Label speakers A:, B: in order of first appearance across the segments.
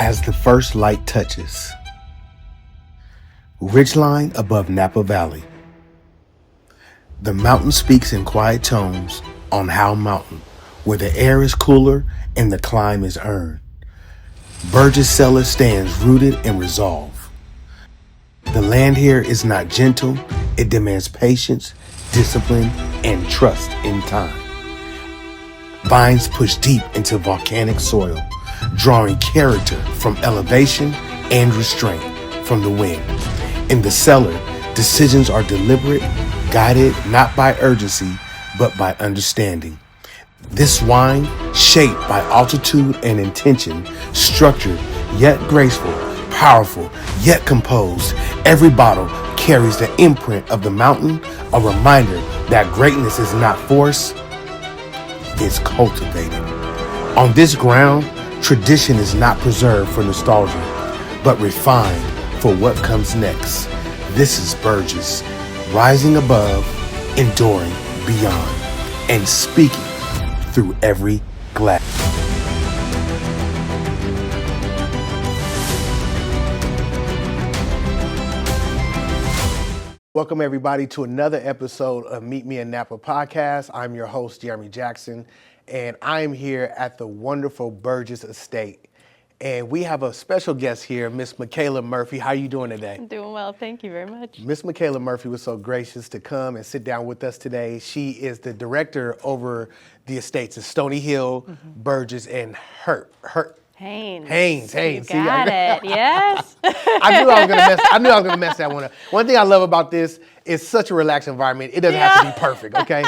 A: As the first light touches. Ridgeline above Napa Valley. The mountain speaks in quiet tones on Howe Mountain, where the air is cooler and the climb is earned. Burgess Cellars stands rooted in resolve. The land here is not gentle, it demands patience, discipline, and trust in time. Vines push deep into volcanic soil, drawing character from elevation and restraint from the wind. In the cellar, decisions are deliberate, guided not by urgency, but by understanding. This wine, shaped by altitude and intention, structured yet graceful, powerful yet composed, every bottle carries the imprint of the mountain, a reminder that greatness is not forced, it's cultivated. On this ground, tradition is not preserved for nostalgia, but refined for what comes next. This is Burgess, rising above, enduring beyond, and speaking through every glass. Welcome everybody to another episode of Meet Me in Napa podcast. I'm your host, Jeremy Jackson, and I am here at the wonderful Burgess Estate. And we have a special guest here, Miss Michaela Murphy. How are you doing today?
B: I'm doing well, thank you very much.
A: Miss Michaela Murphy was so gracious to come and sit down with us today. She is the director over the estates of Stony Hill, Burgess, and Haynes.
B: You got it. Yes.
A: I knew I was gonna mess that one up. One thing I love about this is such a relaxed environment. It doesn't have to be perfect, okay?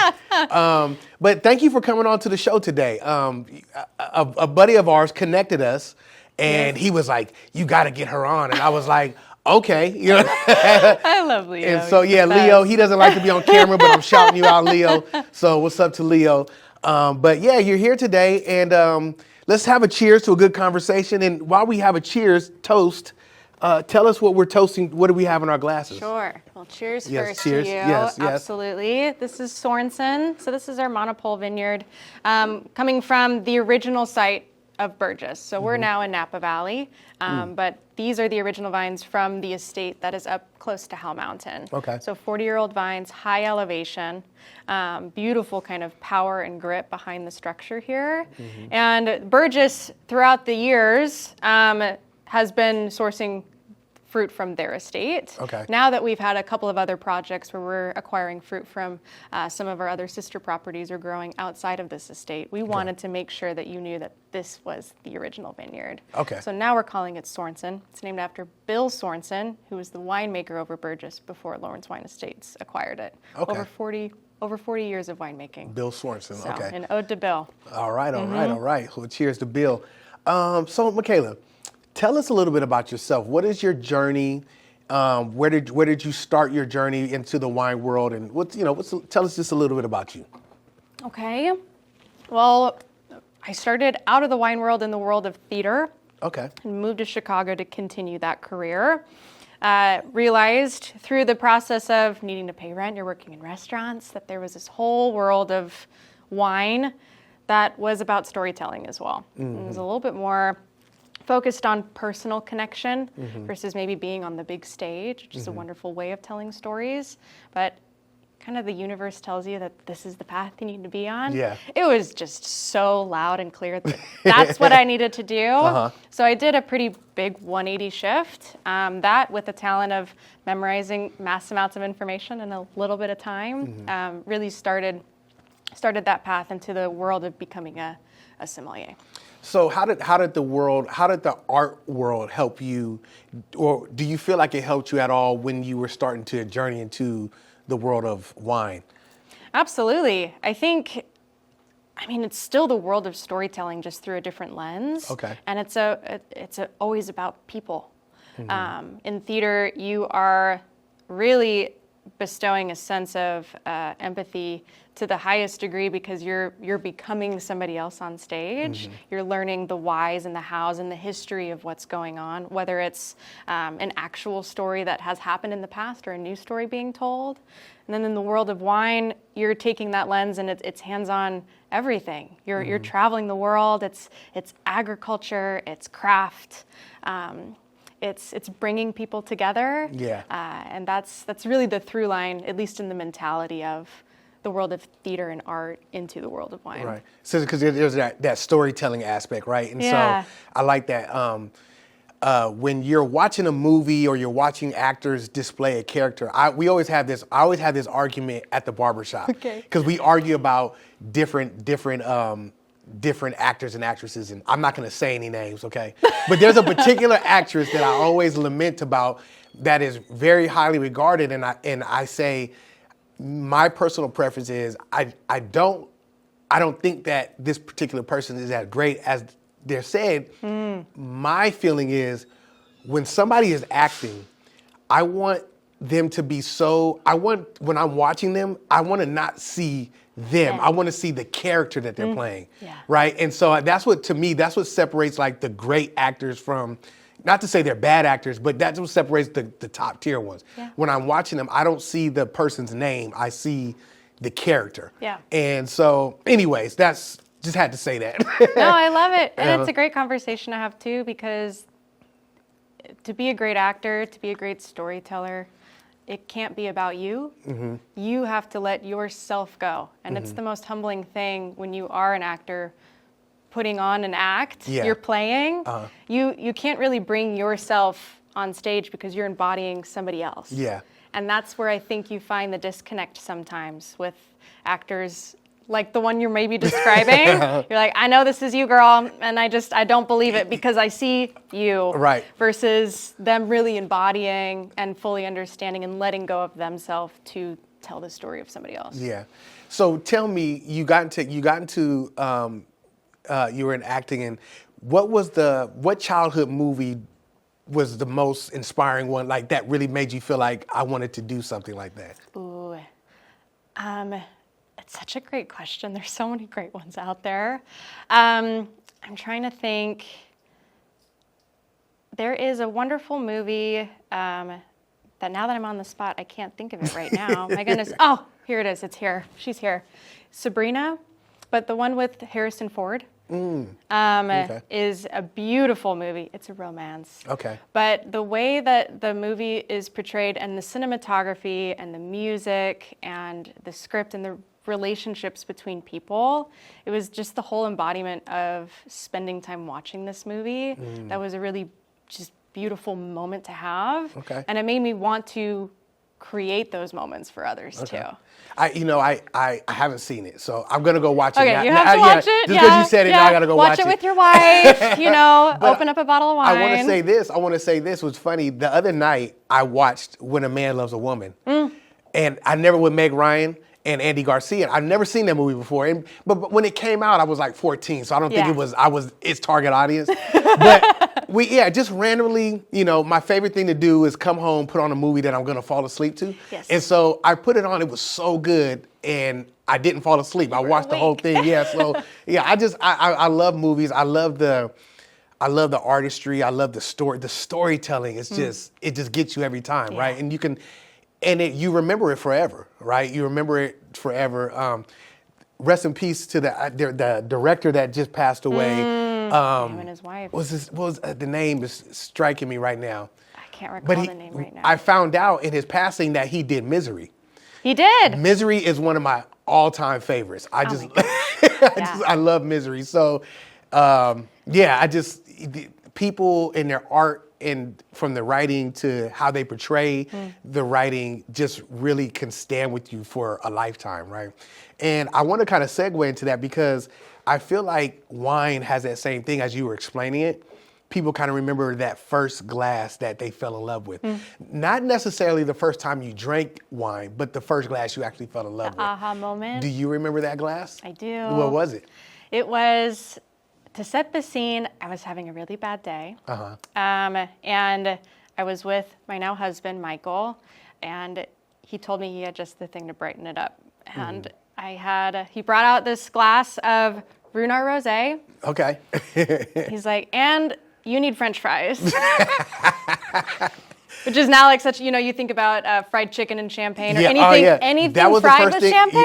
A: But thank you for coming on to the show today. A buddy of ours connected us, and he was like, "You got to get her on," and I was like, "Okay," you know.
B: I love Leo.
A: And so Leo, he doesn't like to be on camera, but I'm shouting you out, Leo. So what's up to Leo? But yeah, you're here today, and let's have a cheers to a good conversation. And while we have a cheers toast, tell us what we're toasting. What do we have in our glasses?
B: Sure. Well, cheers
A: Yes,
B: first
A: cheers.
B: to you.
A: Yes.
B: Absolutely. This is Sorensen. So this is our monopole vineyard, coming from the original site of Burgess. So we're now in Napa Valley, but these are the original vines from the estate that is up close to Howe Mountain.
A: Okay.
B: So 40-year-old vines, high elevation, beautiful kind of power and grit behind the structure here. And Burgess, throughout the years, has been sourcing fruit from their estate.
A: Okay.
B: Now that we've had a couple of other projects where we're acquiring fruit from some of our other sister properties or growing outside of this estate, we wanted to make sure that you knew that this was the original vineyard.
A: Okay.
B: So now we're calling it Sorensen. It's named after Bill Sorensen, who was the winemaker over Burgess before Lawrence Wine Estates acquired it.
A: Okay.
B: Over 40 years of winemaking.
A: Bill Sorensen.
B: So,
A: Okay.
B: an ode to Bill.
A: All right. Well, cheers to Bill. So Michaela, tell us a little bit about yourself. What is your journey? Where did you start your journey into the wine world? And tell us just a little bit about you.
B: Okay. Well, I started out of the wine world in the world of theater.
A: Okay.
B: And moved to Chicago to continue that career. Realized through the process of needing to pay rent, you're working in restaurants, that there was this whole world of wine that was about storytelling as well. It was a little bit more focused on personal connection versus maybe being on the big stage, which is a wonderful way of telling stories. But kind of the universe tells you that this is the path you need to be on.
A: Yeah.
B: It was just so loud and clear that that's what I needed to do. So I did a pretty big 180 shift. That, with the talent of memorizing mass amounts of information in a little bit of time, really started that path into the world of becoming a sommelier.
A: So how did the art world help you, or do you feel like it helped you at all when you were starting to journey into the world of wine?
B: Absolutely. I mean, it's still the world of storytelling, just through a different lens.
A: Okay.
B: And it's always about people. In theater, you are really bestowing a sense of empathy to the highest degree because you're becoming somebody else on stage. You're learning the whys and the hows and the history of what's going on, whether it's an actual story that has happened in the past or a new story being told. And then in the world of wine, you're taking that lens and it's hands-on everything. You're traveling the world. It's agriculture. It's craft. It's bringing people together.
A: Yeah.
B: And that's really the through line, at least in the mentality of the world of theater and art into the world of wine.
A: Right. So because there's that storytelling aspect, right? And
B: Yeah.
A: so I like that. When you're watching a movie or you're watching actors display a character, I always have this argument at the barbershop.
B: Okay.
A: Because we argue about different actors and actresses, and I'm not going to say any names, okay? But there's a particular actress that I always lament about that is very highly regarded, and I say my personal preference is I don't think that this particular person is as great as they're said. My feeling is when somebody is acting, I want them to be when I'm watching them, I want to not see them. I want to see the character that they're playing, right? And so that's what separates like the great actors from, not to say they're bad actors, but that's what separates the top tier ones.
B: Yeah.
A: When I'm watching them, I don't see the person's name, I see the character.
B: Yeah.
A: And so anyways, just had to say that.
B: No, I love it. And it's a great conversation to have too, because to be a great actor, to be a great storyteller, it can't be about you. Mm-hmm. You have to let yourself go. And it's the most humbling thing when you are an actor putting on an act you're playing. You can't really bring yourself on stage because you're embodying somebody else.
A: Yeah.
B: And that's where I think you find the disconnect sometimes with actors like the one you're maybe describing. You're like, I know this is you, girl, and I don't believe it because I see you.
A: Right.
B: Versus them really embodying and fully understanding and letting go of themselves to tell the story of somebody else.
A: Yeah. So tell me, you were in acting, and what childhood movie was the most inspiring one, like that really made you feel like I wanted to do something like that?
B: Ooh. It's such a great question. There's so many great ones out there. I'm trying to think. There is a wonderful movie that now that I'm on the spot, I can't think of it right now. My goodness. Oh, here it is. It's here. She's here. Sabrina, but the one with Harrison Ford.
A: Okay.
B: Is a beautiful movie. It's a romance.
A: Okay.
B: But the way that the movie is portrayed and the cinematography and the music and the script and the relationships between people, it was just the whole embodiment of spending time watching this movie. That was a really just beautiful moment to have.
A: Okay.
B: And it made me want to create those moments for others too.
A: I haven't seen it, so I'm gonna go watch it.
B: Okay,
A: now.
B: you have to watch it.
A: Just because you said it, now I gotta go watch it.
B: Watch it with your wife. Open up a bottle of wine.
A: I want to say this was funny. The other night I watched When a Man Loves a Woman, and I never with Meg Ryan and Andy Garcia. I've never seen that movie before, but when it came out, I was like 14, so I don't think I was its target audience. But just randomly, my favorite thing to do is come home, put on a movie that I'm gonna fall asleep to.
B: Yes.
A: And so I put it on. It was so good, and I didn't fall asleep. I watched the whole thing. Yeah. So I love movies. I love the artistry. I love the story. The storytelling is it just gets you every time, right? And you remember it forever, right? You remember it forever. Rest in peace to the director that just passed away.
B: Him and his wife.
A: What was the name is striking me right now.
B: I can't recall the name right now.
A: I found out in his passing that he did Misery.
B: He did.
A: Misery is one of my all-time favorites. I love Misery. So, people in their art and from the writing to how they portray the writing just really can stand with you for a lifetime, right? And I want to kind of segue into that because I feel like wine has that same thing as you were explaining it. People kind of remember that first glass that they fell in love with. Not necessarily the first time you drank wine, but the first glass you actually fell in love with.
B: Aha moment.
A: Do you remember that glass?
B: I do.
A: What was it?
B: It was, to set the scene, I was having a really bad day. And I was with my now husband, Michael, and he told me he had just the thing to brighten it up. And he brought out this glass of Runar Rosé.
A: Okay.
B: He's like, and you need French fries. Which is now like such, you think about fried chicken and champagne or anything fried with champagne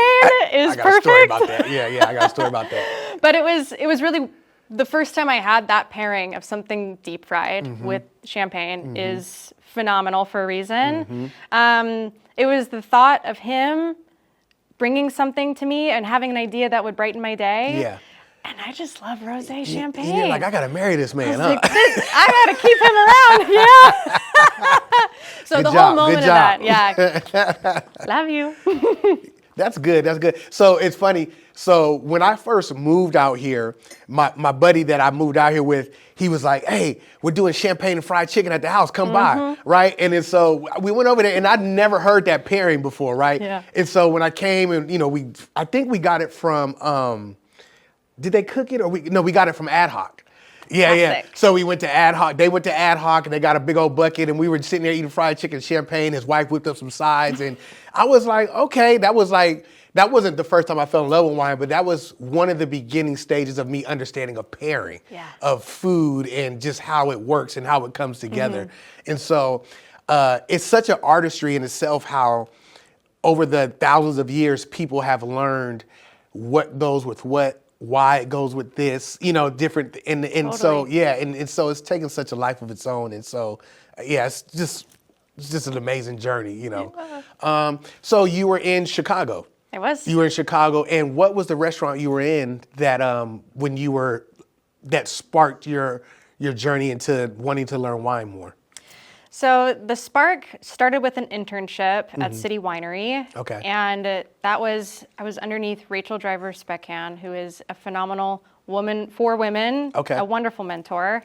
B: is
A: I got
B: perfect.
A: A story about that. Yeah, I got a story about that.
B: But it was really the first time I had that pairing of something deep fried with champagne is phenomenal for a reason. It was the thought of him bringing something to me and having an idea that would brighten my day.
C: Yeah.
B: And I just love rosé champagne.
C: You're like, I got to marry this man, huh?
B: Like, I got to keep him around. Yeah. So
C: Good
B: the
C: job,
B: whole moment
C: good
B: of that.
C: job.
B: Yeah. Love you.
C: That's good. That's good. So it's funny. So when I first moved out here, my buddy that I moved out here with, he was like, hey, we're doing champagne and fried chicken at the house. Come by. Right. And then so we went over there and I'd never heard that pairing before. Right.
B: Yeah.
C: And so when I came and, I think we got it from, did they cook it or we got it from Ad Hoc. Yeah,
B: Classic.
C: yeah. So we went to Ad Hoc. They went to Ad Hoc and they got a big old bucket and we were sitting there eating fried chicken, champagne. His wife whipped up some sides and I was like, okay, that wasn't the first time I fell in love with wine, but that was one of the beginning stages of me understanding a pairing of food and just how it works and how it comes together. And so it's such an artistry in itself how over the thousands of years people have learned what goes with what, why it goes with this, different. And
B: Totally.
C: So, yeah, and so it's taken such a life of its own. And so, yeah, it's just an amazing journey, So you were in Chicago.
B: I was.
C: You were in Chicago. And what was the restaurant you were in that that sparked your journey into wanting to learn wine more?
B: So the spark started with an internship at City Winery.
C: Okay.
B: And I was underneath Rachel Driver Speckhand, who is a phenomenal woman for women,
C: Okay.
B: a wonderful mentor.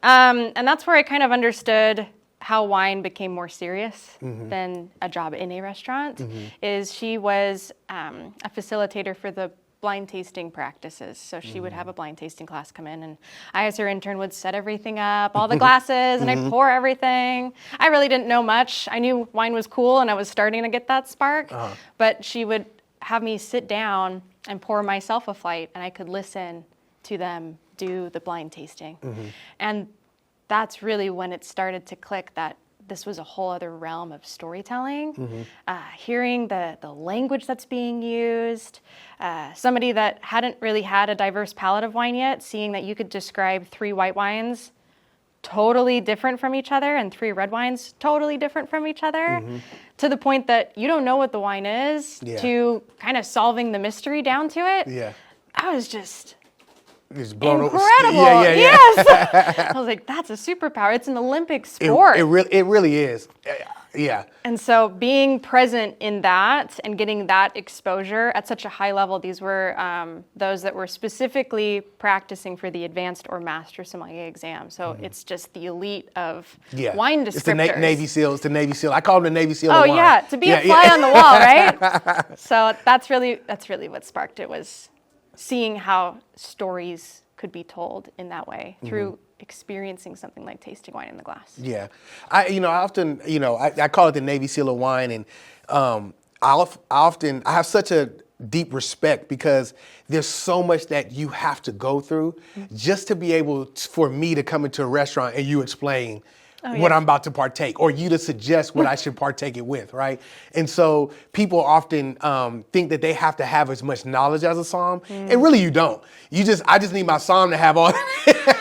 B: And that's where I kind of understood how wine became more serious than a job in a restaurant. Is she was a facilitator for the blind tasting practices. So she would have a blind tasting class come in and I, as her intern, would set everything up, all the glasses, and I'd pour everything. I really didn't know much. I knew wine was cool and I was starting to get that spark, but she would have me sit down and pour myself a flight and I could listen to them do the blind tasting. And that's really when it started to click that this was a whole other realm of storytelling, hearing the language that's being used, somebody that hadn't really had a diverse palette of wine yet, seeing that you could describe 3 white wines totally different from each other and 3 red wines totally different from each other, to the point that you don't know what the wine is, to kind of solving the mystery down to it.
C: Yeah.
B: I was just...
C: It's blown
B: incredible.
C: Yeah.
B: Yes. I was like, that's a superpower. It's an Olympic sport.
C: It really is. Yeah.
B: And so being present in that and getting that exposure at such a high level, these were those that were specifically practicing for the advanced or master sommelier exam. So it's just the elite of wine descriptors.
C: It's the Navy SEAL. It's the Navy SEAL. I call them the Navy SEAL of wine.
B: Oh yeah, to be a fly on the wall, right? So that's really what sparked it, was seeing how stories could be told in that way through experiencing something like tasting wine in the glass.
C: Yeah. I often, I call it the Navy SEAL of wine. And I have such a deep respect because there's so much that you have to go through just to be able for me to come into a restaurant and you explain what I'm about to partake, or you to suggest what I should partake it with, right? And so people often think that they have to have as much knowledge as a somm, and really you don't. I just need my somm to have all.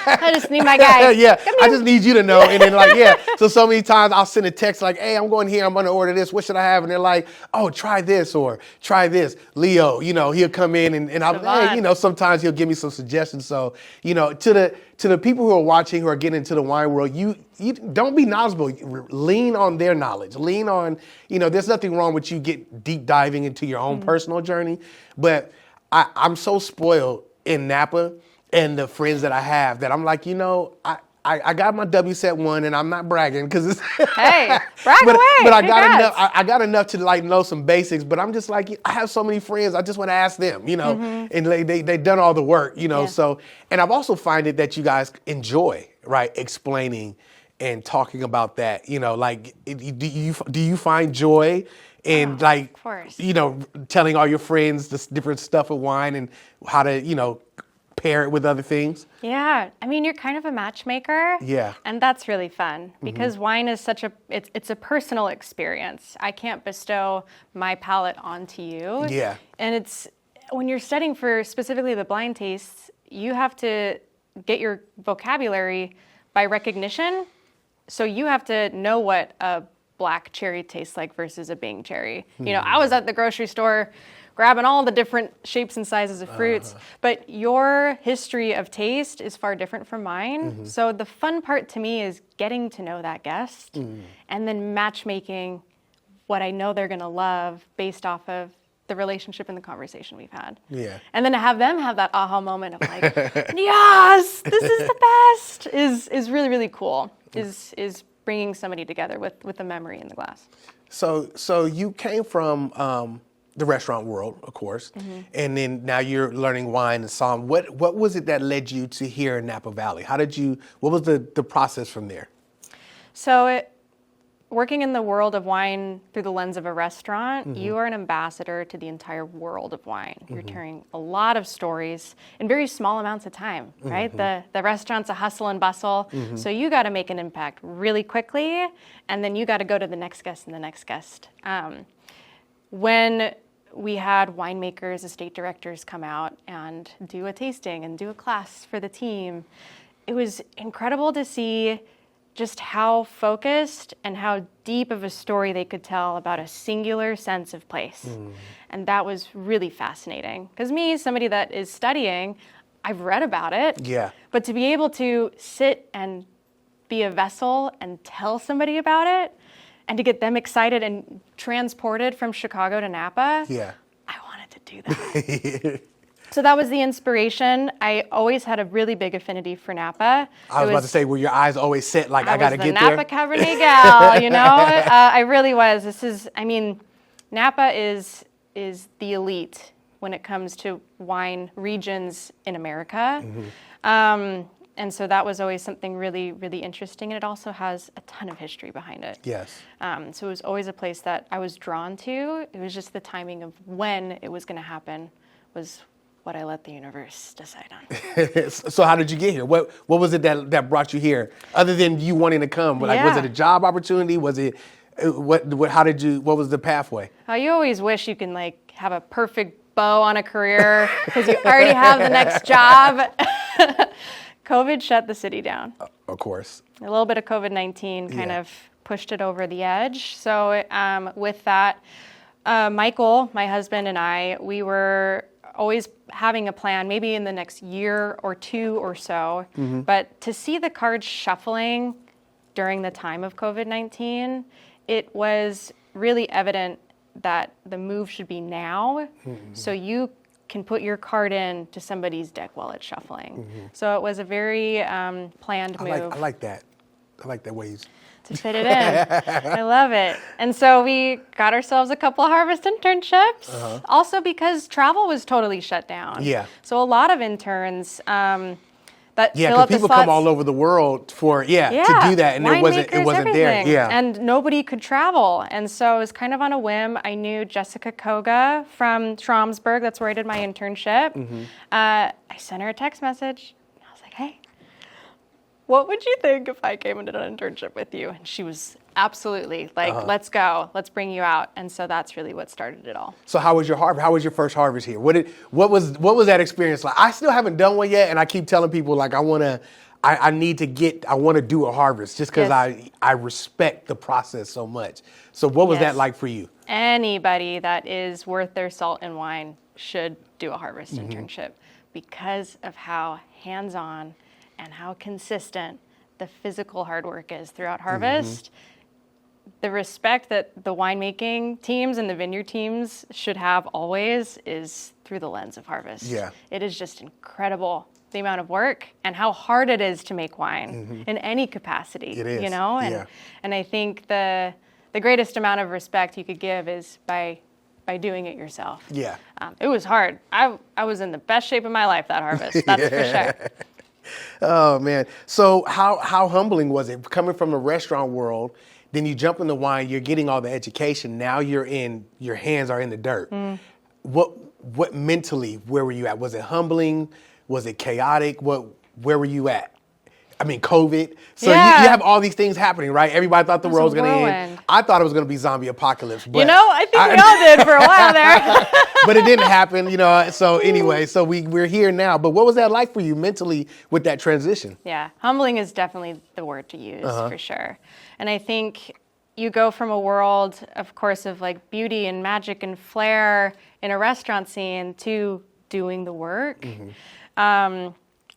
B: I just need my guy.
C: Yeah, I just need you to know. And then so many times I'll send a text like, hey, I'm going here, I'm going to order this, what should I have? And they're like, oh, try this or try this. Leo, he'll come in and I'll, hey, sometimes he'll give me some suggestions. So, to the people who are watching, who are getting into the wine world, you don't be knowledgeable. Lean on their knowledge. Lean on, there's nothing wrong with you get deep diving into your own personal journey. But I'm so spoiled in Napa and the friends that I have that I'm like, I got my WSET 1 and I'm not bragging because it's
B: hey, brag away.
C: But I got enough. I got enough to know some basics. But I'm just like, I have so many friends. I just want to ask them, and they done all the work, So, and I've also find it that you guys enjoy, right, explaining and talking about that. Do you find joy in
B: of course.
C: telling all your friends this different stuff of wine and how to pair it with other things?
B: Yeah, I mean, you're kind of a matchmaker.
C: Yeah.
B: And that's really fun because wine is it's a personal experience. I can't bestow my palate onto you.
C: Yeah.
B: And when you're studying for specifically the blind tastes, you have to get your vocabulary by recognition. So you have to know what a black cherry tastes like versus a Bing cherry. You know, I was at the grocery store grabbing all the different shapes and sizes of fruits, but your history of taste is far different from mine. So the fun part to me is getting to know that guest and then matchmaking what I know they're gonna love based off of the relationship and the conversation we've had.
C: Yeah.
B: And then to have them have that aha moment of like, yes, this is the best, is really, really cool, is bringing somebody together with the memory in the glass.
C: So you came from the restaurant world, of course, and then now you're learning wine and song. What was it that led you to here in Napa Valley? What was the process from there?
B: So working in the world of wine through the lens of a restaurant, you are an ambassador to the entire world of wine. You're telling a lot of stories in very small amounts of time, right? The restaurant's a hustle and bustle, so you got to make an impact really quickly, and then you got to go to the next guest and the next guest. When we had winemakers, estate directors come out and do a tasting and do a class for the team, it was incredible to see just how focused and how deep of a story they could tell about a singular sense of place. And that was really fascinating. Because me, somebody that is studying, I've read about it.
C: Yeah.
B: But to be able to sit and be a vessel and tell somebody about it, and to get them excited and transported from Chicago to Napa, I wanted to do that. So that was the inspiration. I always had a really big affinity for Napa.
C: I was about to say, were your eyes always set like, I got to get there?
B: Napa Cabernet gal, you know? I really was. Napa is the elite when it comes to wine regions in America. And so that was always something really, really interesting. And it also has a ton of history behind it.
C: Yes.
B: So it was always a place that I was drawn to. It was just the timing of when it was going to happen was what I let the universe decide on.
C: So how did you get here? What was it that brought you here, other than you wanting to come? Like, was it a job opportunity? Was it, what was the pathway?
B: You always wish you can like have a perfect bow on a career because you already have the next job. COVID shut the city down.
C: Of course.
B: A little bit of COVID-19 kind of pushed it over the edge. So with that, Michael, my husband, and I, we were always having a plan, maybe in the next year or two or so. But to see the cards shuffling during the time of COVID-19, it was really evident that the move should be now. So you can put your card in to somebody's deck while it's shuffling. So it was a very planned move.
C: I like that. I like that way you...
B: To fit it in. I love it. And so we got ourselves a couple of harvest internships. Also because travel was totally shut down.
C: Yeah.
B: So a lot of interns that
C: Yeah,
B: fill up
C: because
B: the
C: people
B: slots.
C: come all over the world to do that, and it wasn't there.
B: Everything.
C: Yeah.
B: And nobody could travel. And so it was kind of on a whim. I knew Jessica Koga from Schramsberg. That's where I did my internship. I sent her a text message. I was like, hey, what would you think if I came and did an internship with you? And she was absolutely like, let's go, let's bring you out. And so that's really what started it all.
C: So how was your harvest? How was your first harvest here? What was that experience like? I still haven't done one yet, and I keep telling people like I want to do a harvest just because I respect the process so much. So what was that like for you?
B: Anybody that is worth their salt in wine should do a harvest internship because of how hands-on and how consistent the physical hard work is throughout harvest. The respect that the winemaking teams and the vineyard teams should have always is through the lens of harvest.
C: Yeah.
B: It is just incredible the amount of work and how hard it is to make wine in any capacity.
C: It is.
B: You know? And I think the greatest amount of respect you could give is by doing it yourself.
C: Yeah.
B: It was hard. I was in the best shape of my life that harvest. That's for sure.
C: Oh man. So how humbling was it coming from the restaurant world? Then you jump in the wine, you're getting all the education. Now your hands are in the dirt. What mentally, where were you at? Was it humbling? Was it chaotic? Where were you at? COVID. So
B: Yeah.
C: you have all these things happening, right? Everybody thought the world was going to end.
B: whirlwind.
C: I thought it was going to be zombie apocalypse. But
B: I think we all did for a while there.
C: but it didn't happen, So anyway, so we're here now. But what was that like for you mentally with that transition?
B: Yeah, humbling is definitely the word to use for sure. And I think you go from a world, of course, of like beauty and magic and flair in a restaurant scene to doing the work.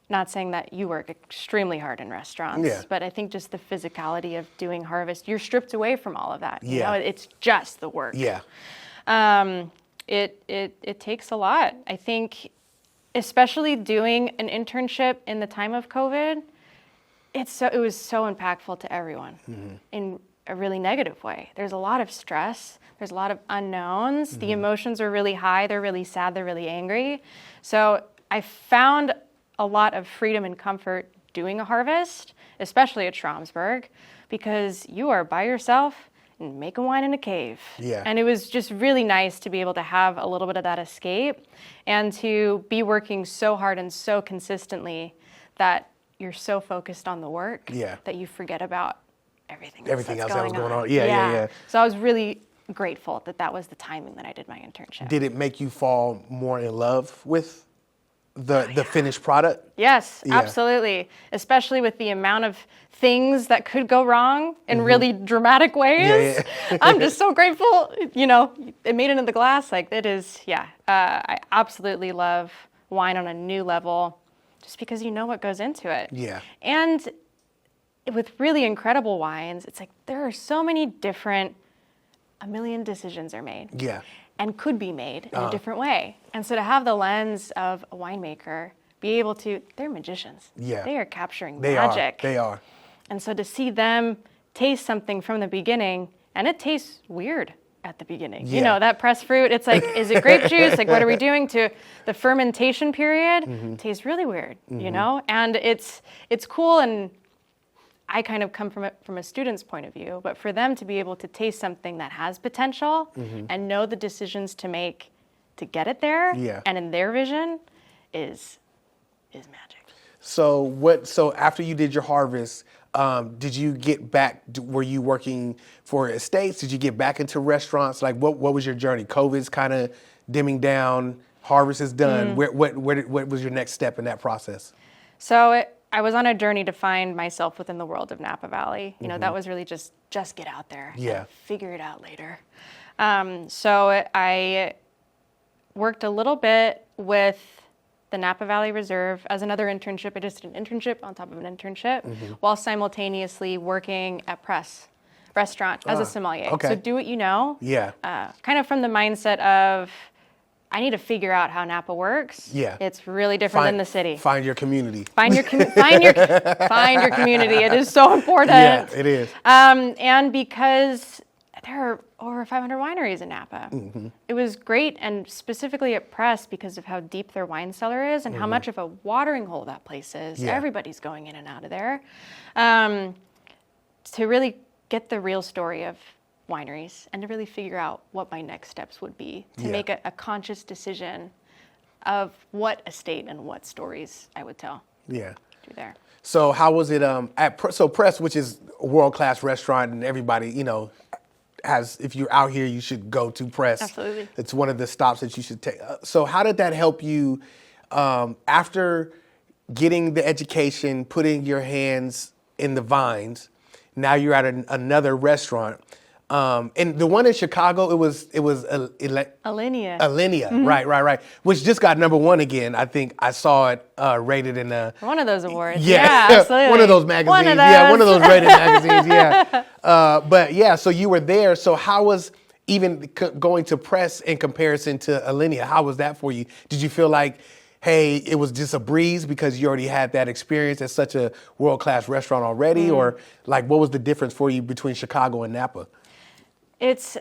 B: Not saying that you work extremely hard in restaurants, but I think just the physicality of doing harvest, you're stripped away from all of that. It's just the work.
C: Yeah.
B: It takes a lot. I think, especially doing an internship in the time of COVID, it was so impactful to everyone in a really negative way. There's a lot of stress. There's a lot of unknowns. The emotions are really high. They're really sad. They're really angry. So I found a lot of freedom and comfort doing a harvest, especially at Schramsberg, because you are by yourself and making wine in a cave.
C: Yeah.
B: And it was just really nice to be able to have a little bit of that escape and to be working so hard and so consistently that you're so focused on the work that you forget about everything else that was going on.
C: Yeah.
B: So I was really grateful that was the timing that I did my internship.
C: Did it make you fall more in love with the finished product?
B: Yes, absolutely. Especially with the amount of things that could go wrong in really dramatic ways. I'm just so grateful, it made it in the glass. Like it is, I absolutely love wine on a new level just because you know what goes into it.
C: Yeah.
B: And with really incredible wines, it's like there are so many different, a million decisions are made.
C: Yeah.
B: And could be made in a different way. And so to have the lens of a winemaker, be able to, they're magicians.
C: Yeah.
B: They are capturing
C: They
B: magic.
C: They are.
B: And so to see them taste something from the beginning, and it tastes weird at the beginning.
C: Yeah.
B: That pressed fruit, it's like, is it grape juice? Like, what are we doing to the fermentation period? It tastes really weird, And it's cool, and I kind of come from a student's point of view, but for them to be able to taste something that has potential and know the decisions to make to get it there and in their vision is magic.
C: So after you did your harvest, did you get back, were you working for estates? Did you get back into restaurants? Like what was your journey? COVID's kind of dimming down, harvest is done. What was your next step in that process? So
B: I was on a journey to find myself within the world of Napa Valley. That was really just get out there and figure it out later. So I worked a little bit with the Napa Valley Reserve as another internship. I just did an internship on top of an internship while simultaneously working at Press Restaurant as a sommelier.
C: Okay.
B: So do what you know.
C: Yeah.
B: Kind of from the mindset of, I need to figure out how Napa works.
C: Yeah.
B: It's really different than the city.
C: Find your community.
B: Find your community. It is so important.
C: Yeah, it is.
B: And because there are over 500 wineries in Napa. It was great, and specifically at Press because of how deep their wine cellar is and how much of a watering hole that place is.
C: Yeah.
B: Everybody's going in and out of there. To really get the real story of wineries and to really figure out what my next steps would be to make a conscious decision of what estate and what stories I would tell.
C: Yeah.
B: Do there.
C: So how was it at Press, which is a world-class restaurant, and everybody, has, if you're out here, you should go to Press.
B: Absolutely.
C: It's one of the stops that you should take. So how did that help you after getting the education, putting your hands in the vines? Now you're at another restaurant. And the one in Chicago, it was
B: Alinea.
C: Alinea, right. Which just got #1 again. I think I saw it rated in
B: one of those awards.
C: Yeah,
B: absolutely.
C: one of those magazines.
B: One of those.
C: Yeah, one of those rated magazines. Yeah. But yeah, so you were there. So how was even going to Press in comparison to Alinea? How was that for you? Did you feel like, hey, it was just a breeze because you already had that experience at such a world-class restaurant already? Or like, what was the difference for you between Chicago and Napa?
B: It's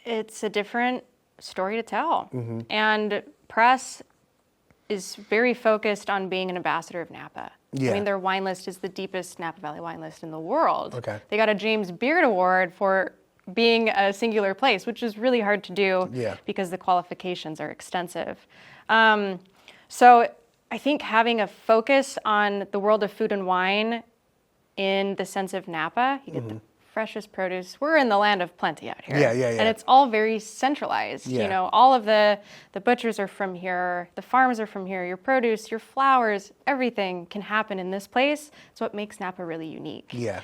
B: a different story to tell. And Press is very focused on being an ambassador of Napa.
C: Yeah.
B: I mean, their wine list is the deepest Napa Valley wine list in the world.
C: Okay.
B: They got a James Beard Award for being a singular place, which is really hard to do because the qualifications are extensive. So I think having a focus on the world of food and wine in the sense of Napa, you get the freshest produce. We're in the land of plenty out here.
C: Yeah.
B: And it's all very centralized.
C: Yeah.
B: You know, all of the butchers are from here, the farms are from here, your produce, your flowers, everything can happen in this place. It's what makes Napa really unique.
C: Yeah.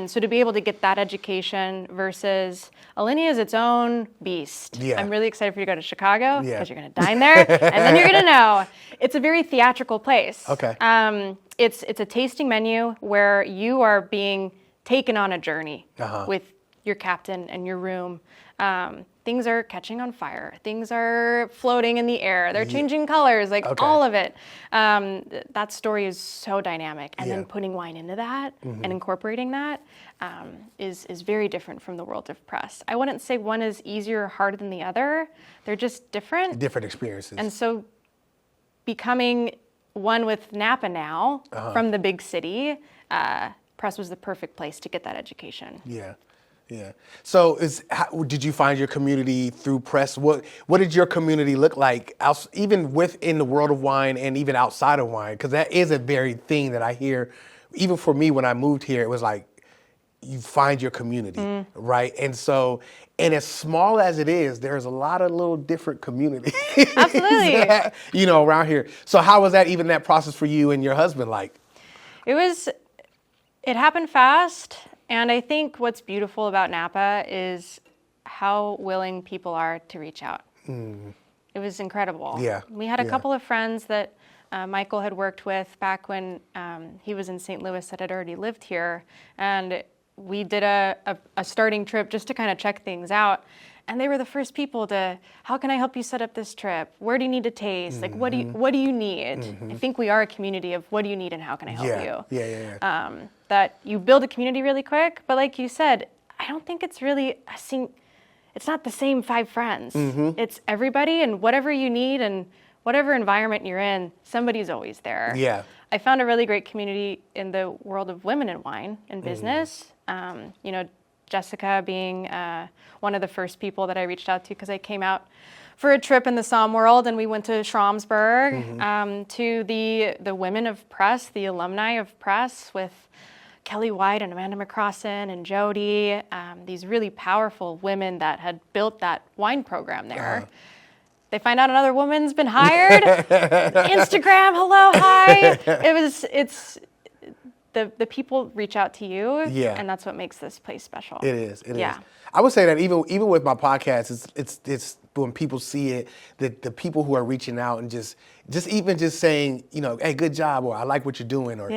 B: So to be able to get that education versus Alinea is its own beast.
C: Yeah.
B: I'm really excited for you to go to Chicago
C: Yeah.
B: because you're going to dine there and then you're going to know. It's a very theatrical place.
C: Okay.
B: It's a tasting menu where you are being taken on a journey with your captain and your room. Things are catching on fire. Things are floating in the air. They're changing colors, like all of it. That story is so dynamic. And then putting wine into that and incorporating that is very different from the world of press. I wouldn't say one is easier or harder than the other. They're just different.
C: Different experiences.
B: And so becoming one with Napa now from the big city, press was the perfect place to get that education.
C: Yeah. So did you find your community through press? What did your community look like, even within the world of wine and even outside of wine? Because that is a very thing that I hear. Even for me, when I moved here, it was like you find your community, right? And so, and as small as it is, there's a lot of little different communities.
B: Absolutely.
C: that, around here. So how was that process for you and your husband like?
B: It happened fast, and I think what's beautiful about Napa is how willing people are to reach out. It was incredible.
C: Yeah.
B: We had a couple of friends that Michael had worked with back when he was in St. Louis that had already lived here, and we did a starting trip just to kind of check things out. And they were the first people to, how can I help you set up this trip? Where do you need to taste? Like, what do you need? I think we are a community of what do you need and how can I help you?
C: Yeah.
B: That you build a community really quick, but like you said, I don't think it's really it's not the same 5 friends. It's everybody and whatever you need and whatever environment you're in, somebody's always there.
C: Yeah.
B: I found a really great community in the world of women in wine and business. Jessica being one of the first people that I reached out to because I came out for a trip in the Somme world and we went to Schramsberg, to the women of press, the alumni of press with Kelly White and Amanda McCrossan and Jody, these really powerful women that had built that wine program there. They find out another woman's been hired. Instagram, hello, hi. It's the people reach out to you, and that's what makes this place special.
C: It is.
B: Yeah.
C: I would say that even with my podcast, it's when people see it, the people who are reaching out and just saying, hey, good job, or I like what you're doing, or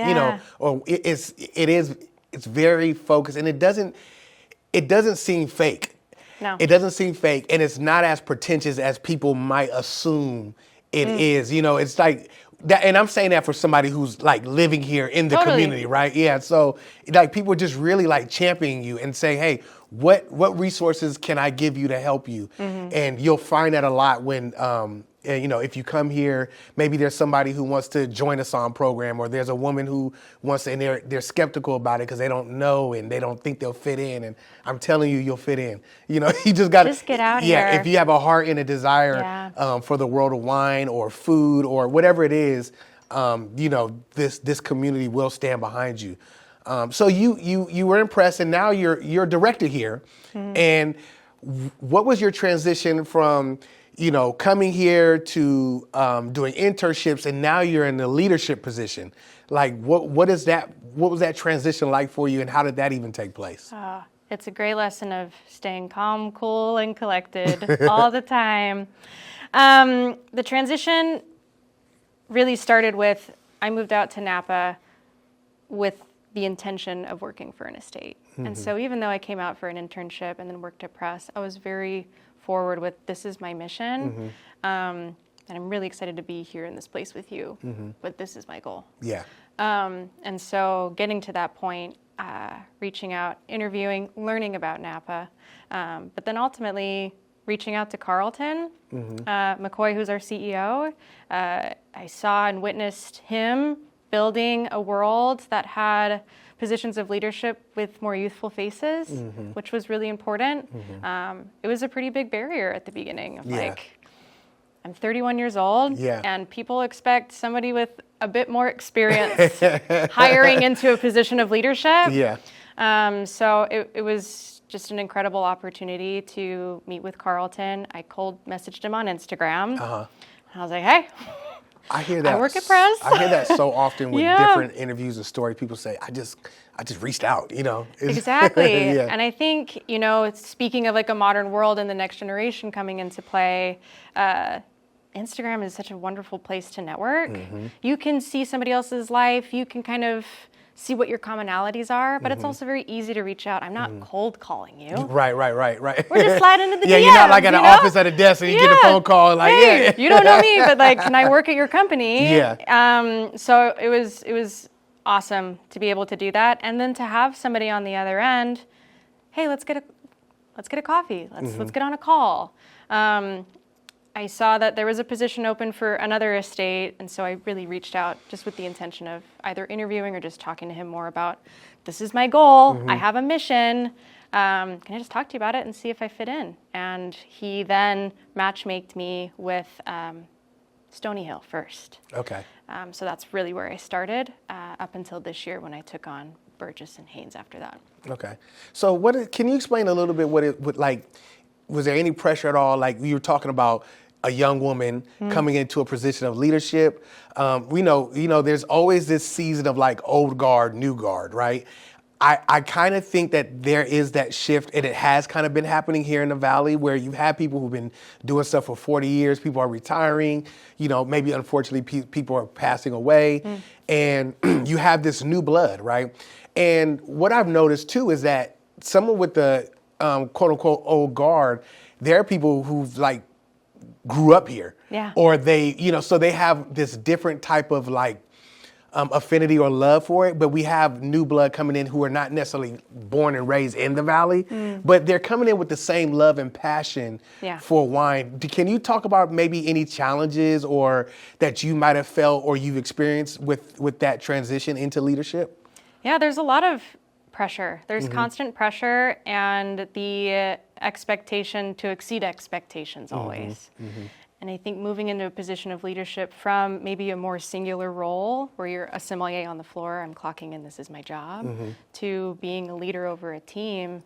C: or it's very focused, and it doesn't seem fake.
B: No.
C: It doesn't seem fake, and it's not as pretentious as people might assume it is. It's like that, and I'm saying that for somebody who's like living here in the community, right? Yeah. So like people just really like championing you and saying, hey, what resources can I give you to help you? And you'll find that a lot when if you come here, maybe there's somebody who wants to join a SOM program, or there's a woman who wants to, and they're skeptical about it because they don't know and they don't think they'll fit in. And I'm telling you, you'll fit in. You just got to
B: get out here.
C: Yeah, if you have a heart and a desire for the world of wine or food or whatever it is, this community will stand behind you. So you were impressed, and now you're directed here. And what was your transition from coming here to doing internships, and now you're in the leadership position? Like, what was that transition like for you, and how did that even take place?
B: It's a great lesson of staying calm, cool, and collected all the time. The transition really started with, I moved out to Napa with the intention of working for an estate. And so even though I came out for an internship and then worked at press, I was very forward with, this is my mission, and I'm really excited to be here in this place with you, but this is my goal.
C: Yeah.
B: And so getting to that point, reaching out, interviewing, learning about Napa, but then ultimately reaching out to Carlton, McCoy, who's our CEO. I saw and witnessed him building a world that had positions of leadership with more youthful faces, which was really important. It was a pretty big barrier at the beginning of I'm 31 years old,
C: Yeah.
B: and people expect somebody with a bit more experience hiring into a position of leadership.
C: Yeah.
B: So it was just an incredible opportunity to meet with Carlton. I cold messaged him on Instagram. I was like, hey,
C: I hear that.
B: I work at press.
C: I hear that so often with
B: Yeah.
C: different interviews and stories. People say, I just reached out, you know.
B: Exactly.
C: Yeah.
B: And I think, you know, speaking of like a modern world and the next generation coming into play, Instagram is such a wonderful place to network.
C: Mm-hmm.
B: You can see somebody else's life. You can kind of see what your commonalities are, but it's also very easy to reach out. I'm not cold calling you.
C: Right.
B: We're just sliding into the
C: Yeah,
B: DMs,
C: you're not like at an
B: you know?
C: office at a desk and you get a phone call and like,
B: Hey,
C: yeah.
B: you don't know me, but like, can I work at your company?
C: Yeah.
B: So it was awesome to be able to do that, and then to have somebody on the other end. Hey, let's get a coffee. Let's get on a call. I saw that there was a position open for another estate, and so I really reached out just with the intention of either interviewing or just talking to him more about, this is my goal, I have a mission, can I just talk to you about it and see if I fit in? And he then matchmaked me with Stony Hill first.
C: Okay.
B: So that's really where I started up until this year when I took on Burgess and Haynes after that.
C: Okay. So can you explain a little bit was there any pressure at all? Like, you were talking about a young woman coming into a position of leadership. We know, there's always this season of like old guard, new guard, right? I kind of think that there is that shift, and it has kind of been happening here in the Valley, where you've had people who've been doing stuff for 40 years, people are retiring, maybe unfortunately people are passing away, and you have this new blood, right? And what I've noticed too is that someone with the quote unquote old guard, there are people who've like grew up here, or they, so they have this different type of like affinity or love for it. But we have new blood coming in who are not necessarily born and raised in the Valley, but they're coming in with the same love and passion for wine. Can you talk about maybe any challenges or that you might have felt or you've experienced with that transition into leadership?
B: Yeah, there's a lot of pressure. There's constant pressure and the expectation to exceed expectations always. And I think moving into a position of leadership from maybe a more singular role where you're a sommelier on the floor, I'm clocking in, this is my job, to being a leader over a team,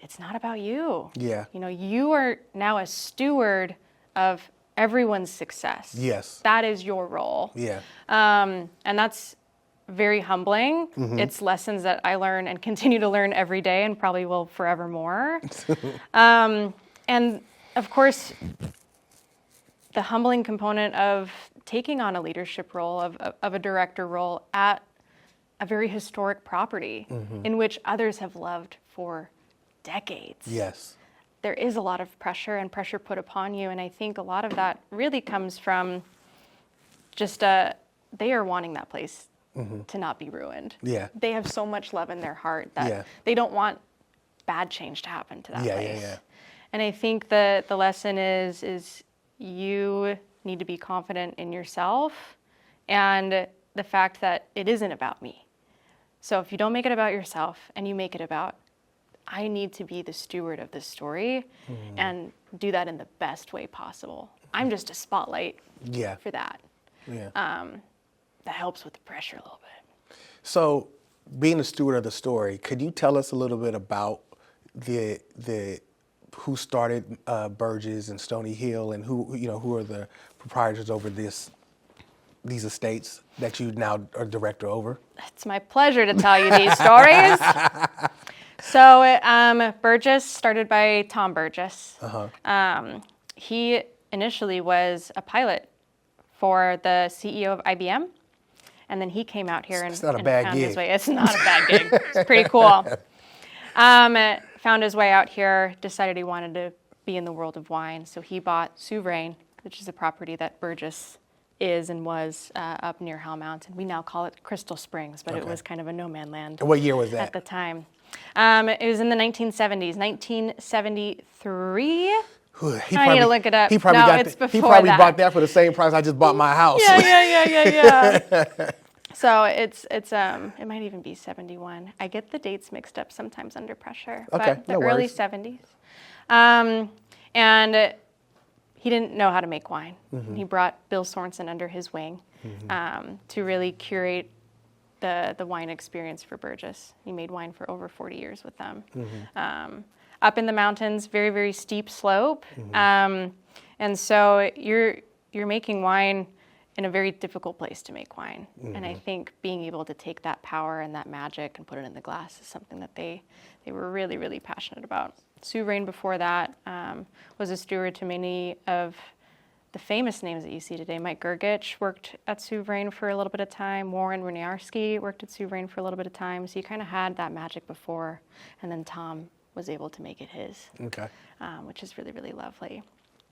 B: it's not about you.
C: Yeah.
B: You are now a steward of everyone's success.
C: Yes.
B: That is your role.
C: Yeah.
B: And that's very humbling. It's lessons that I learn and continue to learn every day and probably will forevermore. And of course, the humbling component of taking on a leadership role, of a director role at a very historic property in which others have loved for decades.
C: Yes.
B: There is a lot of pressure and pressure put upon you. And I think a lot of that really comes from just they are wanting that place to not be ruined.
C: Yeah.
B: They have so much love in their heart that they don't want bad change to happen to that place.
C: Yeah.
B: And I think the lesson is you need to be confident in yourself and the fact that it isn't about me. So if you don't make it about yourself and you make it about, I need to be the steward of this story and do that in the best way possible. I'm just a spotlight for that.
C: Yeah.
B: That helps with the pressure a little bit.
C: So, being a steward of the story, could you tell us a little bit about the who started Burgess and Stony Hill, and who are the proprietors over these estates that you now are director over?
B: It's my pleasure to tell you these stories. So, Burgess started by Tom Burgess. He initially was a pilot for the CEO of IBM. And then he came out here and found his way. It's not a bad gig. It's pretty cool. Found his way out here, decided he wanted to be in the world of wine. So he bought Souverain, which is a property that Burgess is and was up near Hell Mountain. We now call it Crystal Springs, but it was kind of a no-man land.
C: What year was that?
B: At the time. It was in the 1970s, 1973. I need to look it up.
C: He probably bought that for the same price I just bought my house.
B: Yeah. So it might even be 71. I get the dates mixed up sometimes under pressure.
C: Okay,
B: But the
C: no
B: early
C: worries.
B: 70s. And he didn't know how to make wine. He brought Bill Sorensen under his wing to really curate the wine experience for Burgess. He made wine for over 40 years with them. Up in the mountains, very, very steep slope. And so you're making wine in a very difficult place to make wine. And I think being able to take that power and that magic and put it in the glass is something that they were really, really passionate about. Souverain before that was a steward to many of the famous names that you see today. Mike Gergich worked at Souverain for a little bit of time. Warren Winiarski worked at Souverain for a little bit of time. So you kind of had that magic before, and then Tom was able to make it his, which is really, really lovely.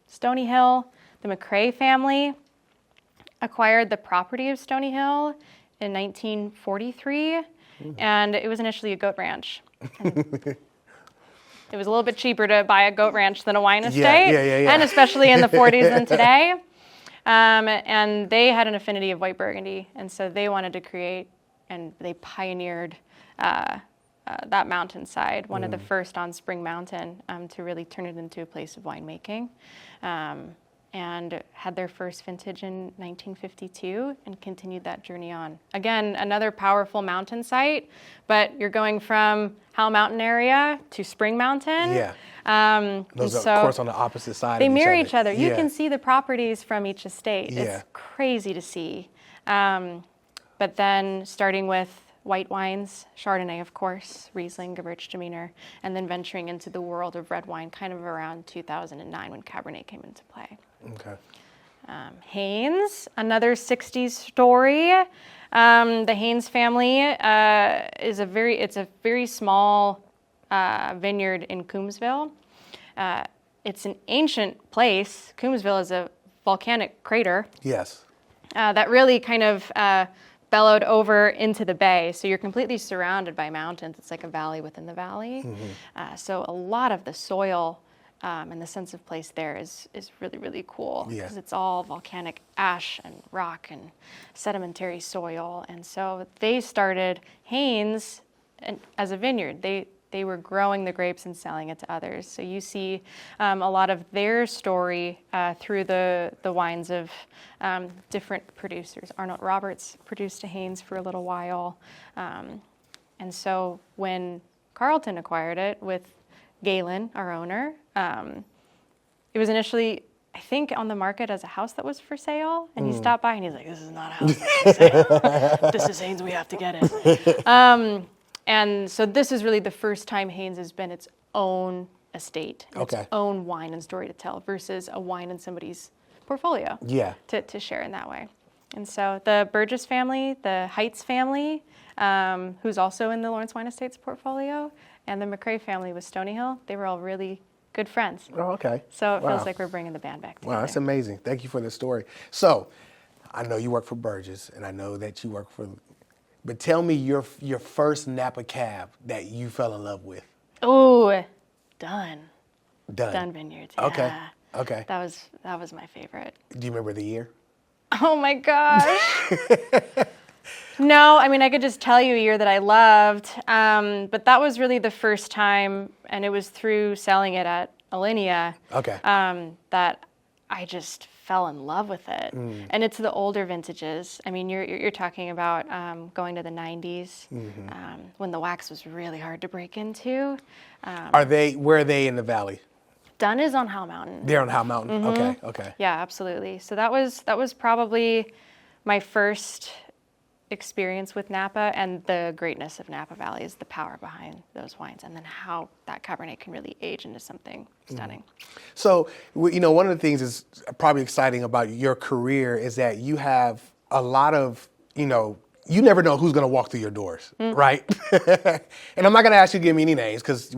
B: Stony Hill, the McCrae family acquired the property of Stony Hill in 1943, and it was initially a goat ranch. It was a little bit cheaper to buy a goat ranch than a wine estate, and especially in the 40s than today. And they had an affinity of white Burgundy, and so they wanted to create, and they pioneered that mountainside, one of the first on Spring Mountain, to really turn it into a place of winemaking. And had their first vintage in 1952 and continued that journey on. Again, another powerful mountain site, but you're going from Howell Mountain area to Spring Mountain.
C: Those are, of course, on the opposite side.
B: They mirror each other. You can see the properties from each estate. It's crazy to see. But then starting with white wines, Chardonnay, of course, Riesling, Gewürztraminer, and then venturing into the world of red wine kind of around 2009 when Cabernet came into play. Haynes, another 60s story. The Haynes family is a very small vineyard in Coombsville. It's an ancient place. Coombsville is a volcanic crater. That really kind of bellowed over into the bay. So you're completely surrounded by mountains. It's like a valley within the valley. So a lot of the soil and the sense of place there is really, really cool because it's all volcanic ash and rock and sedimentary soil. And so they started Haynes as a vineyard. They were growing the grapes and selling it to others. So you see a lot of their story through the wines of different producers. Arnold Roberts produced a Haynes for a little while. And so when Carlton acquired it with Galen, our owner, it was initially, I think, on the market as a house that was for sale. And he stopped by and he's like, this is not a house that's for sale. This is Haynes, we have to get it. And so this is really the first time Haynes has been its own estate, its own wine and story to tell versus a wine in somebody's portfolio to share in that way. And so the Burgess family, the Heights family, who's also in the Lawrence Wine Estates portfolio, and the McCrae family with Stony Hill, they were all really good friends. So it feels like we're bringing the band back together.
C: Wow, that's amazing. Thank you for the story. So I know you work for Burgess, and I know that you work for, but tell me your first Napa cab that you fell in love with.
B: Oh, Dunn Vineyards. Yeah.
C: Okay.
B: That was my favorite.
C: Do you remember the year?
B: Oh my gosh. No, I mean, I could just tell you a year that I loved, but that was really the first time, and it was through selling it at Alinea that I just fell in love with it. And it's the older vintages. I mean, you're talking about going to the 90s when the wax was really hard to break into.
C: Where are they in the valley?
B: Dunn is on Howell Mountain.
C: They're on Howell Mountain. Okay.
B: Yeah, absolutely. So that was probably my first experience with Napa, and the greatness of Napa Valley is the power behind those wines, and then how that Cabernet can really age into something stunning.
C: So, one of the things that's probably exciting about your career is that you have a lot of, you never know who's going to walk through your doors, right? And I'm not going to ask you to give me any names because,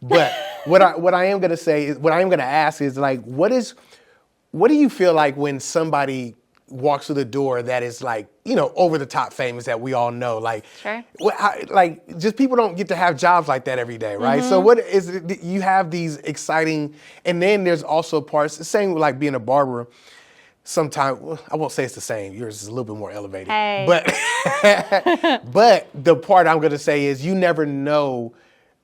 C: but what I am going to say is, what I am going to ask is, like, what do you feel like when somebody walks through the door that is like, over the top famous that we all know, like, just people don't get to have jobs like that every day, right? So what is it, you have these exciting, and then there's also parts, the same with like being a barber. Sometimes, I won't say it's the same. Yours is a little bit more elevated.
B: Hey.
C: But the part I'm going to say is you never know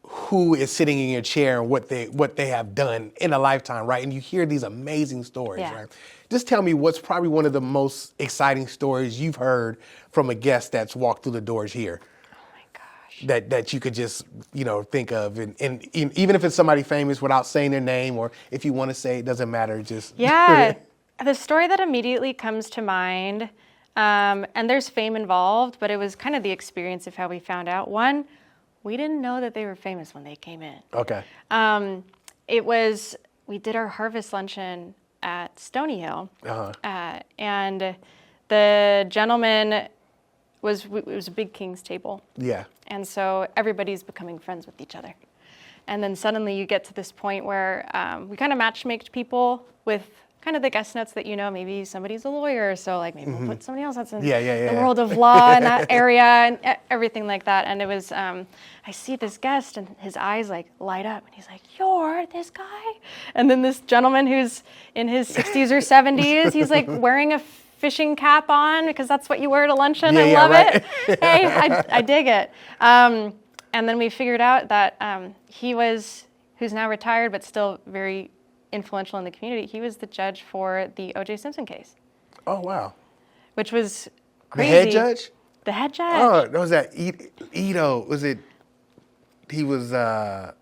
C: who is sitting in your chair and what they have done in a lifetime, right? And you hear these amazing stories,
B: Yeah.
C: right? Just tell me what's probably one of the most exciting stories you've heard from a guest that's walked through the doors here.
B: Oh my gosh.
C: That you could just, think of, and even if it's somebody famous without saying their name, or if you want to say it, doesn't matter, just.
B: Yeah, the story that immediately comes to mind, and there's fame involved, but it was kind of the experience of how we found out. One, we didn't know that they were famous when they came in.
C: Okay.
B: We did our harvest luncheon at Stony Hill,
C: Uh-huh.
B: and the gentleman it was a big king's table.
C: Yeah.
B: And so everybody's becoming friends with each other. And then suddenly you get to this point where we kind of matchmaked people with kind of the guest notes that, maybe somebody's a lawyer, so like maybe we'll put somebody else that's in the world of law in that area and everything like that. And it was, I see this guest and his eyes like light up and he's like, "You're this guy?" And then this gentleman who's in his 60s or 70s, he's like wearing a fishing cap on because that's what you wear to luncheon. I love it. Hey, I dig it. And then we figured out that who's now retired but still very influential in the community, he was the judge for the O.J. Simpson case.
C: Oh, wow.
B: Which was crazy.
C: The head judge?
B: The head judge.
C: Oh, was that Ito? Was it? He was the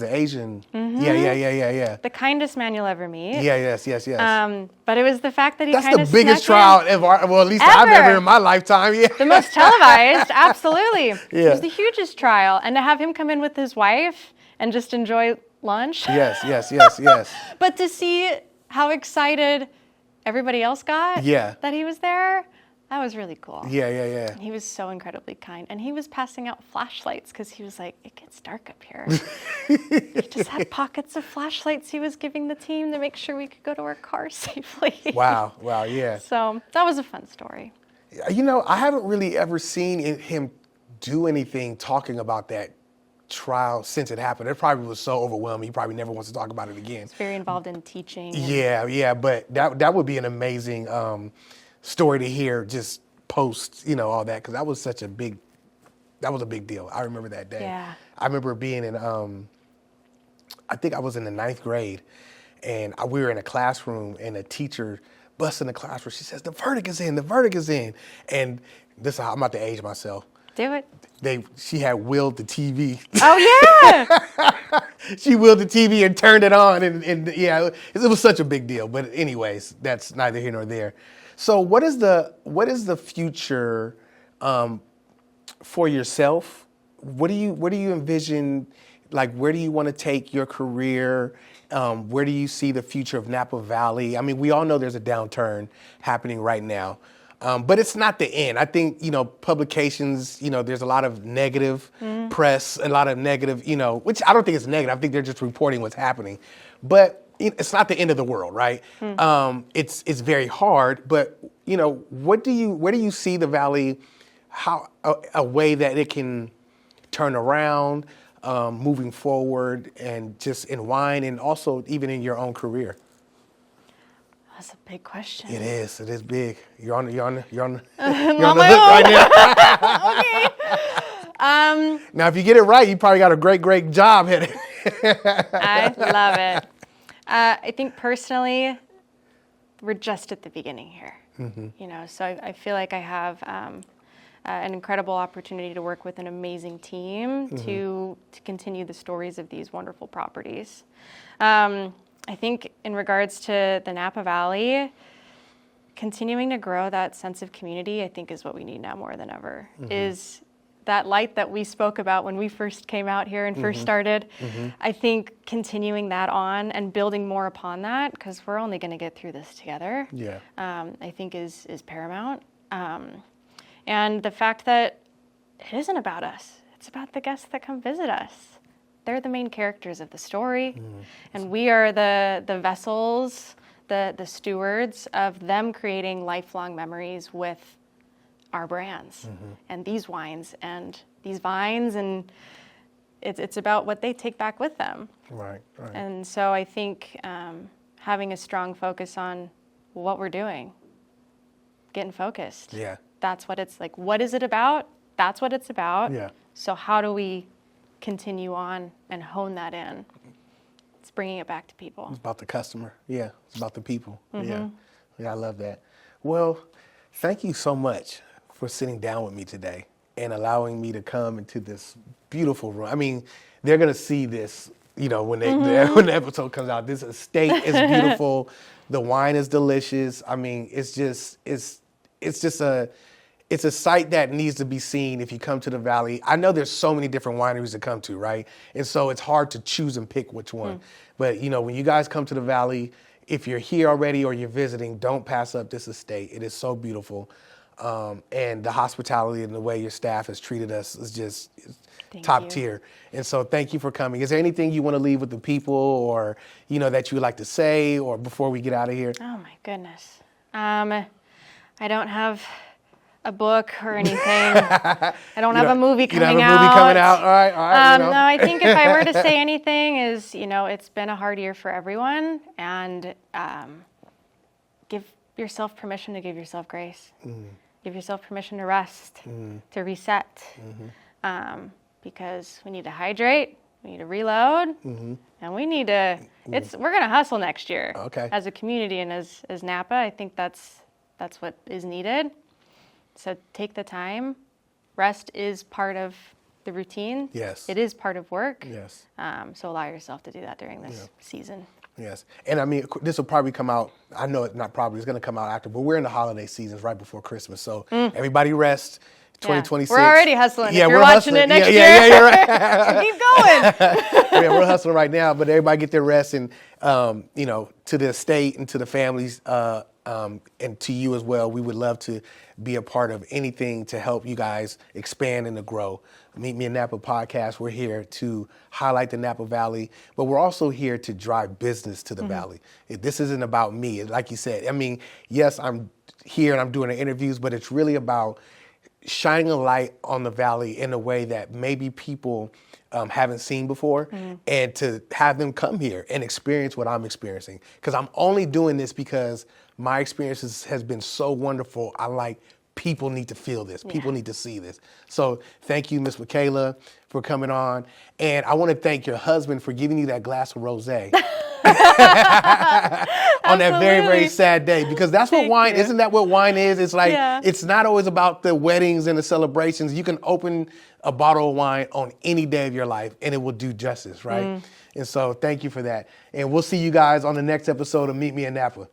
C: Asian.
B: Mm-hmm.
C: Yeah.
B: The kindest man you'll ever meet.
C: Yes.
B: But it was the fact that he
C: That's
B: kind of
C: the biggest trial ever. Well, at least I've ever in my lifetime. Yeah.
B: The most televised, absolutely.
C: Yeah.
B: It was the hugest trial. And to have him come in with his wife and just enjoy lunch.
C: Yes.
B: But to see how excited everybody else got that he was there, that was really cool.
C: Yeah.
B: He was so incredibly kind. And he was passing out flashlights because he was like, it gets dark up here. He just had pockets of flashlights he was giving the team to make sure we could go to our cars safely.
C: Wow, yeah.
B: So that was a fun story.
C: I haven't really ever seen him do anything talking about that trial since it happened. It probably was so overwhelming. He probably never wants to talk about it again.
B: He's very involved in teaching.
C: Yeah. But that would be an amazing story to hear. Just post, all that, because that was a big deal. I remember that day.
B: Yeah.
C: I remember being in, I think I was in the 9th grade, and we were in a classroom, and a teacher busts in the classroom. She says, "The verdict is in." And this, I'm about to age myself.
B: Do it.
C: She had wheeled the TV.
B: Oh, yeah.
C: She wheeled the TV and turned it on, and it was such a big deal. But anyways, that's neither here nor there. So what is the future for yourself? What do you envision? Like, where do you want to take your career? Where do you see the future of Napa Valley? I mean, we all know there's a downturn happening right now. But it's not the end. I think, publications, there's a lot of negative press, a lot of negative, which I don't think it's negative. I think they're just reporting what's happening. But it's not the end of the world, right? It's very hard. But, where do you see the Valley, how a way that it can turn around, moving forward, and just in wine, and also even in your own career?
B: That's a big question.
C: It is. It is big. You're on the hook
B: my
C: right now.
B: Okay.
C: Now, if you get it right, you probably got a great job headed.
B: I love it. I think personally, we're just at the beginning here. So I feel like I have an incredible opportunity to work with an amazing team to continue the stories of these wonderful properties. I think in regards to the Napa Valley, continuing to grow that sense of community, I think is what we need now more than ever, is that light that we spoke about when we first came out here and first started. I think continuing that on and building more upon that, because we're only going to get through this together, I think is paramount. And the fact that it isn't about us, it's about the guests that come visit us. They're the main characters of the story, and we are the vessels, the stewards of them creating lifelong memories with our brands and these wines and these vines, and it's about what they take back with them.
C: Right.
B: And so I think having a strong focus on what we're doing, getting focused.
C: Yeah.
B: That's what it's like. What is it about? That's what it's about.
C: Yeah.
B: So how do we continue on and hone that in. It's bringing it back to people.
C: It's about the customer. Yeah, it's about the people. Yeah, I love that. Well, thank you so much for sitting down with me today and allowing me to come into this beautiful room. I mean, they're gonna see this, you know, when when the episode comes out. This estate is beautiful. The wine is delicious. I mean, it's just a site that needs to be seen if you come to the Valley. I know there's so many different wineries to come to, right? And so it's hard to choose and pick which one. But, you know, when you guys come to the Valley, if you're here already or you're visiting, don't pass up this estate. It is so beautiful. And the hospitality and the way your staff has treated us is just top tier. And so thank you for coming. Is there anything you want to leave with the people or, you know, that you would like to say or before we get out of here?
B: Oh, my goodness. I don't have a book or anything. I don't have a movie coming out.
C: You don't have a movie coming out? All right.
B: No, I think if I were to say anything is, you know, it's been a hard year for everyone, and give yourself permission to give yourself grace. Give yourself permission to rest, to reset, because we need to hydrate, we need to reload, and we need to, we're going to hustle next year as a community and as Napa. I think that's what is needed. So take the time. Rest is part of the routine.
C: Yes.
B: It is part of work.
C: Yes.
B: So allow yourself to do that during this season.
C: Yes. And I mean, this will probably come out, I know it's not probably, it's going to come out after, but we're in the holiday seasons right before Christmas. So everybody rest. 2026.
B: We're already hustling.
C: Yeah,
B: if you're
C: we're
B: watching
C: hustling.
B: it next year.
C: Yeah, you're right.
B: So keep going.
C: Yeah, we're hustling right now, but everybody get their rest and, you know, to the estate and to the families and to you as well. We would love to be a part of anything to help you guys expand and to grow. Meet Me in Napa podcast. We're here to highlight the Napa Valley, but we're also here to drive business to the Valley. This isn't about me. Like you said, I mean, yes, I'm here and I'm doing the interviews, but it's really about shining a light on the Valley in a way that maybe people haven't seen before, and to have them come here and experience what I'm experiencing. Because I'm only doing this because my experiences has been so wonderful. I like people need to feel this. People need to see this. So thank you, Miss Michaela, for coming on. And I want to thank your husband for giving you that glass of rosé. On that very, very sad day, because that's what wine, isn't that what wine is? It's like, it's not always about the weddings and the celebrations. You can open a bottle of wine on any day of your life and it will do justice, right? And so thank you for that. And we'll see you guys on the next episode of Meet Me in Napa.